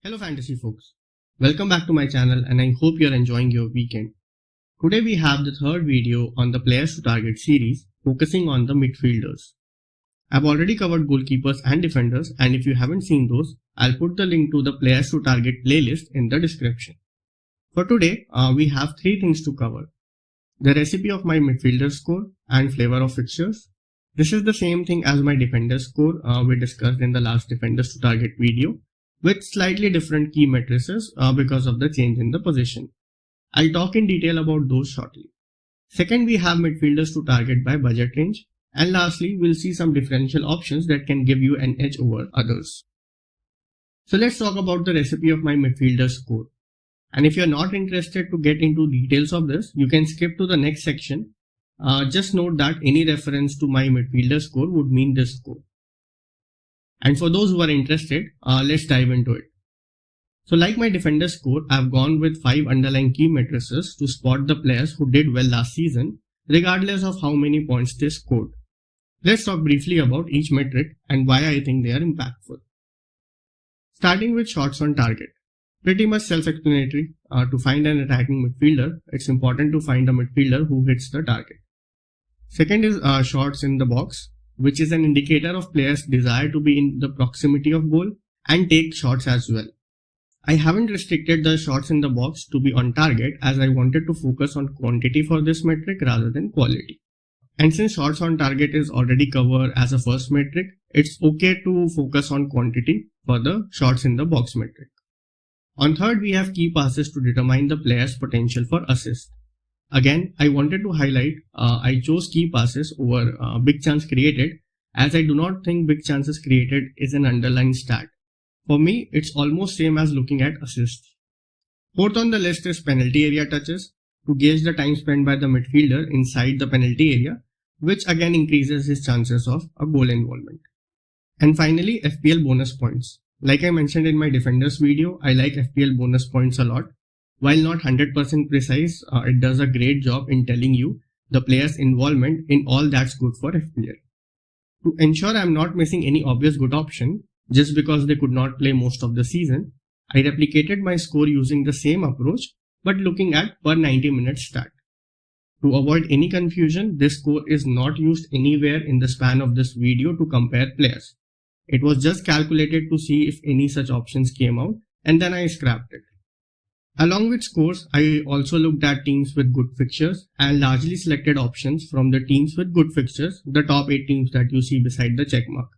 Hello fantasy folks, welcome back to my channel and I hope you're enjoying your weekend. Today we have the third video on the players to target series focusing on the midfielders. I've already covered goalkeepers and defenders, and if you haven't seen those, I'll put the link to the players to target playlist in the description. For today, we have three things to cover. The recipe of my midfielder score and flavor of fixtures. This is the same thing as my defender score we discussed in the last defenders to target video, with slightly different key matrices because of the change in the position. I'll talk in detail about those shortly. Second, we have midfielders to target by budget range. And lastly, we'll see some differential options that can give you an edge over others. So let's talk about the recipe of my midfielder score. And if you're not interested to get into details of this, you can skip to the next section. Just note that any reference to my midfielder score would mean this score. And for those who are interested, let's dive into it. So like my defender score, I've gone with 5 underlying key matrices to spot the players who did well last season, regardless of how many points they scored. Let's talk briefly about each metric and why I think they are impactful. Starting with shots on target. Pretty much self-explanatory. To find an attacking midfielder, it's important to find a midfielder who hits the target. Second is shots in the box, which is an indicator of players' desire to be in the proximity of goal and take shots as well. I haven't restricted the shots in the box to be on target as I wanted to focus on quantity for this metric rather than quality. And since shots on target is already covered as a first metric, it's okay to focus on quantity for the shots in the box metric. On third, we have key passes to determine the player's potential for assist. Again, I wanted to highlight I chose key passes over big chance created, as I do not think big chances created is an underlying stat. For me, it's almost same as looking at assists. Fourth on the list is penalty area touches, to gauge the time spent by the midfielder inside the penalty area, which again increases his chances of a goal involvement. And finally, FPL bonus points. Like I mentioned in my defenders video, I like FPL bonus points a lot. While not 100% precise, it does a great job in telling you the player's involvement in all that's good for FPL. To ensure I'm not missing any obvious good option, just because they could not play most of the season, I replicated my score using the same approach but looking at per 90 minutes stat. To avoid any confusion, this score is not used anywhere in the span of this video to compare players. It was just calculated to see if any such options came out, and then I scrapped it. Along with scores, I also looked at teams with good fixtures and largely selected options from the teams with good fixtures, the top 8 teams that you see beside the checkmark.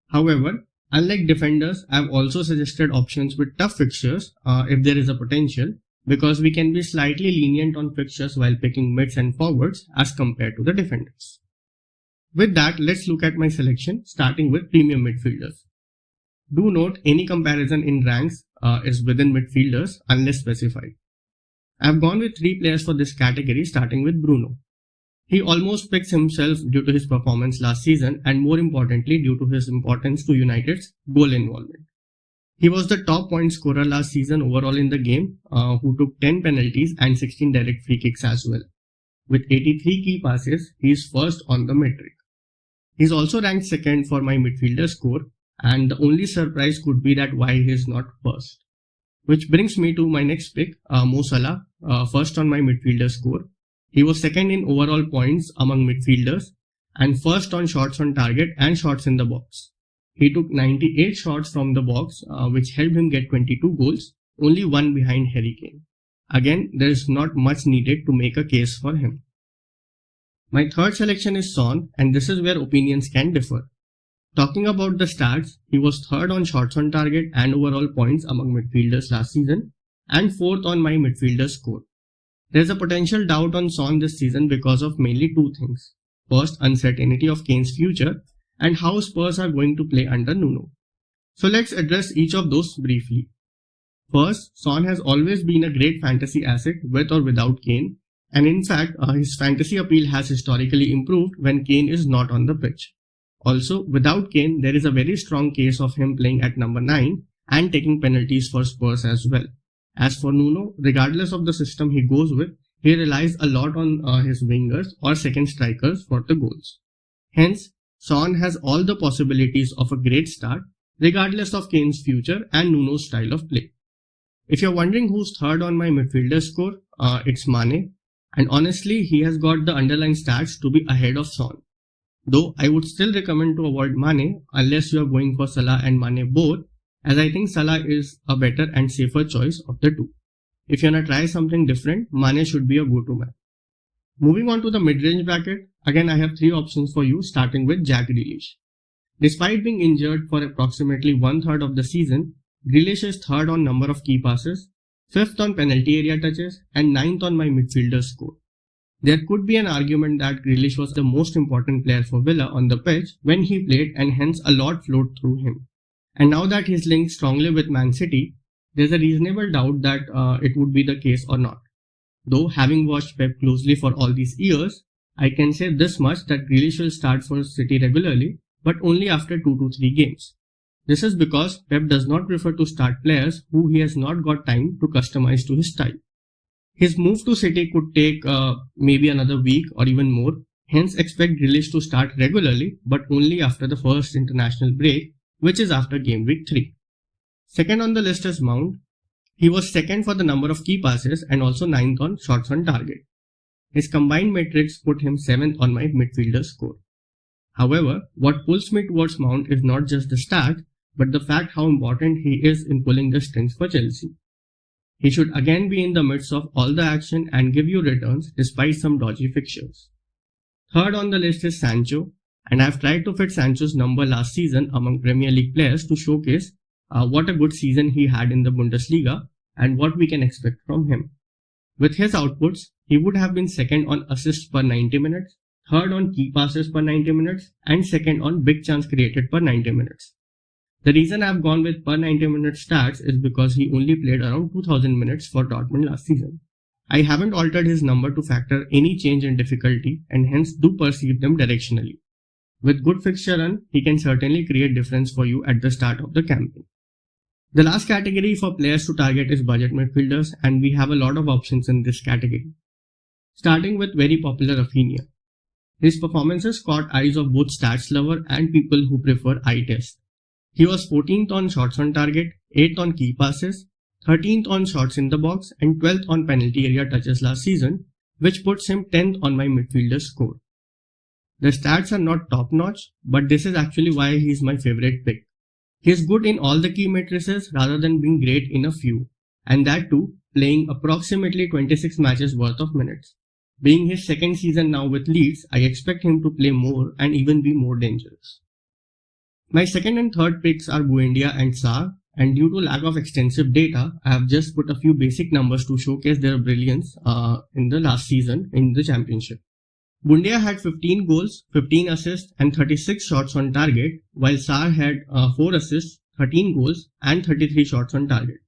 However, unlike defenders, I've also suggested options with tough fixtures if there is a potential, because we can be slightly lenient on fixtures while picking mids and forwards as compared to the defenders. With that, let's look at my selection, starting with premium midfielders. Do note any comparison in ranks is within midfielders unless specified. I've gone with 3 players for this category, starting with Bruno. He almost picks himself due to his performance last season and more importantly due to his importance to United's goal involvement. He was the top point scorer last season overall in the game, who took 10 penalties and 16 direct free kicks as well. With 83 key passes, he is first on the metric. He's also ranked second for my midfielder score, and the only surprise could be that why he is not first. Which brings me to my next pick, Mo Salah, first on my midfielder score. He was second in overall points among midfielders and first on shots on target and shots in the box. He took 98 shots from the box, which helped him get 22 goals, only one behind Harry Kane. Again, there is not much needed to make a case for him. My third selection is Son, and this is where opinions can differ. Talking about the stats, he was third on shots on target and overall points among midfielders last season, and fourth on my midfielder score. There's a potential doubt on Son this season because of mainly 2 things. First, uncertainty of Kane's future, and how Spurs are going to play under Nuno. So let's address each of those briefly. First, Son has always been a great fantasy asset with or without Kane, and in fact, his fantasy appeal has historically improved when Kane is not on the pitch. Also, without Kane, there is a very strong case of him playing at number 9 and taking penalties for Spurs as well. As for Nuno, regardless of the system he goes with, he relies a lot on his wingers or second strikers for the goals. Hence, Son has all the possibilities of a great start, regardless of Kane's future and Nuno's style of play. If you're wondering who's third on my midfielder score, it's Mane, and honestly he has got the underlying stats to be ahead of Son. Though I would still recommend to avoid Mane unless you are going for Salah and Mane both, as I think Salah is a better and safer choice of the two. If you wanna try something different, Mane should be a go-to man. Moving on to the mid-range bracket, again I have 3 options for you, starting with Jack Grealish. Despite being injured for approximately 1/3 of the season, Grealish is 3rd on number of key passes, 5th on penalty area touches, and 9th on my midfielder score. There could be an argument that Grealish was the most important player for Villa on the pitch when he played, and hence a lot flowed through him. And now that he's linked strongly with Man City, there's a reasonable doubt that it would be the case or not. Though having watched Pep closely for all these years, I can say this much, that Grealish will start for City regularly, but only after 2 to 3 games. This is because Pep does not prefer to start players who he has not got time to customize to his style. His move to City could take maybe another week or even more, hence expect Grealish to start regularly but only after the first international break, which is after game week 3. Second on the list is Mount. He was second for the number of key passes and also 9th on shots on target. His combined metrics put him 7th on my midfielder score. However, what pulls me towards Mount is not just the stat, but the fact how important he is in pulling the strings for Chelsea. He should again be in the midst of all the action and give you returns despite some dodgy fixtures. Third on the list is Sancho, and I've tried to fit Sancho's number last season among Premier League players to showcase what a good season he had in the Bundesliga and what we can expect from him. With his outputs, he would have been second on assists per 90 minutes, third on key passes per 90 minutes, and second on big chance created per 90 minutes. The reason I've gone with per 90 minute stats is because he only played around 2000 minutes for Dortmund last season. I haven't altered his number to factor any change in difficulty and hence do perceive them directionally. With good fixture run, he can certainly create difference for you at the start of the campaign. The last category for players to target is budget midfielders, and we have a lot of options in this category. Starting with very popular Rafinha. His performances caught eyes of both stats lover and people who prefer eye test. He was 14th on shots on target, 8th on key passes, 13th on shots in the box, and 12th on penalty area touches last season, which puts him 10th on my midfielder score. The stats are not top notch, but this is actually why he is my favorite pick. He is good in all the key matrices rather than being great in a few, and that too playing approximately 26 matches worth of minutes. Being his second season now with Leeds, I expect him to play more and even be more dangerous. My second and third picks are Buendia and Sarr, and due to lack of extensive data, I have just put a few basic numbers to showcase their brilliance in the last season in the championship. Buendia had 15 goals, 15 assists and 36 shots on target, while Sarr had 4 assists, 13 goals and 33 shots on target.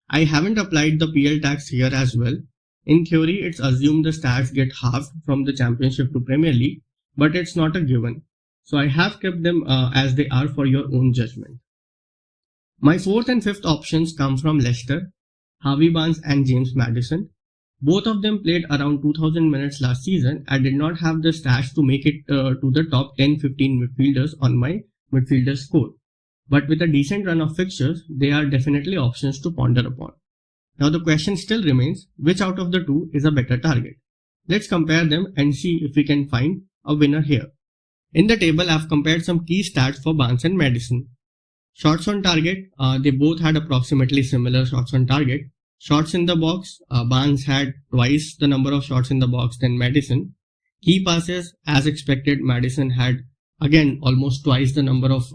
I haven't applied the PL tax here as well. In theory, it's assumed the stats get halved from the championship to Premier League, but it's not a given. So I have kept them as they are for your own judgment. My fourth and fifth options come from Leicester, Harvey Barnes and James Maddison. Both of them played around 2000 minutes last season and did not have the stats to make it to the top 10-15 midfielders on my midfielder score. But with a decent run of fixtures, they are definitely options to ponder upon. Now the question still remains, which out of the two is a better target? Let's compare them and see if we can find a winner here. In the table, I've compared some key stats for Barnes and Maddison. Shots on target, they both had approximately similar shots on target. Shots in the box, Barnes had twice the number of shots in the box than Maddison. Key passes, as expected, Maddison had again almost twice the number of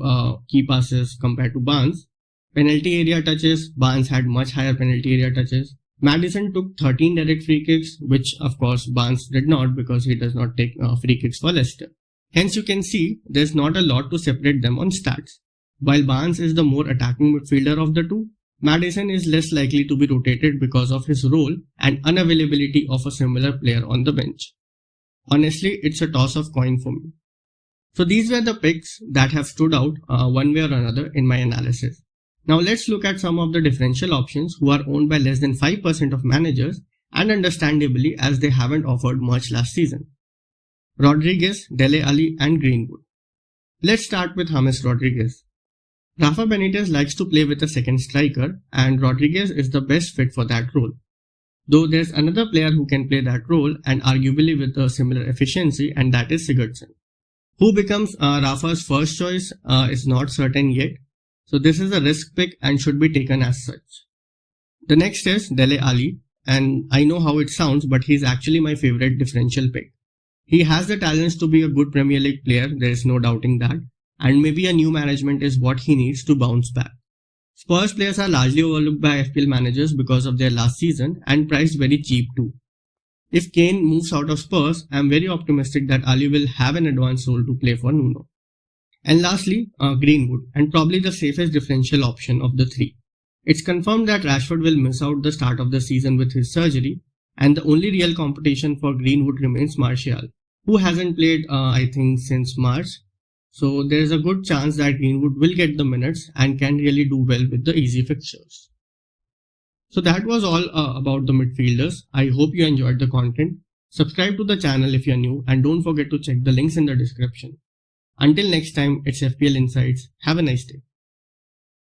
key passes compared to Barnes. Penalty area touches, Barnes had much higher penalty area touches. Maddison took 13 direct free kicks, which of course Barnes did not because he does not take free kicks for Leicester. Hence you can see there's not a lot to separate them on stats. While Barnes is the more attacking midfielder of the two, Maddison is less likely to be rotated because of his role and unavailability of a similar player on the bench. Honestly, it's a toss of coin for me. So these were the picks that have stood out one way or another in my analysis. Now let's look at some of the differential options who are owned by less than 5% of managers, and understandably as they haven't offered much last season. Rodriguez, Dele Alli and Greenwood. Let's start with James Rodriguez. Rafa Benitez likes to play with a second striker, and Rodriguez is the best fit for that role. Though there's another player who can play that role and arguably with a similar efficiency, and that is Sigurdsson. Who becomes Rafa's first choice is not certain yet, so this is a risk pick and should be taken as such. The next is Dele Alli, and I know how it sounds, but he's actually my favorite differential pick. He has the talents to be a good Premier League player, there is no doubting that, and maybe a new management is what he needs to bounce back. Spurs players are largely overlooked by FPL managers because of their last season and priced very cheap too. If Kane moves out of Spurs, I am very optimistic that Ali will have an advanced role to play for Nuno. And lastly, Greenwood, and probably the safest differential option of the three. It's confirmed that Rashford will miss out the start of the season with his surgery, and the only real competition for Greenwood remains Martial, who hasn't played, I think, since March. So there is a good chance that Greenwood will get the minutes and can really do well with the easy fixtures. So that was all about the midfielders. I hope you enjoyed the content. Subscribe to the channel if you're new and don't forget to check the links in the description. Until next time, it's FPL Insights. Have a nice day.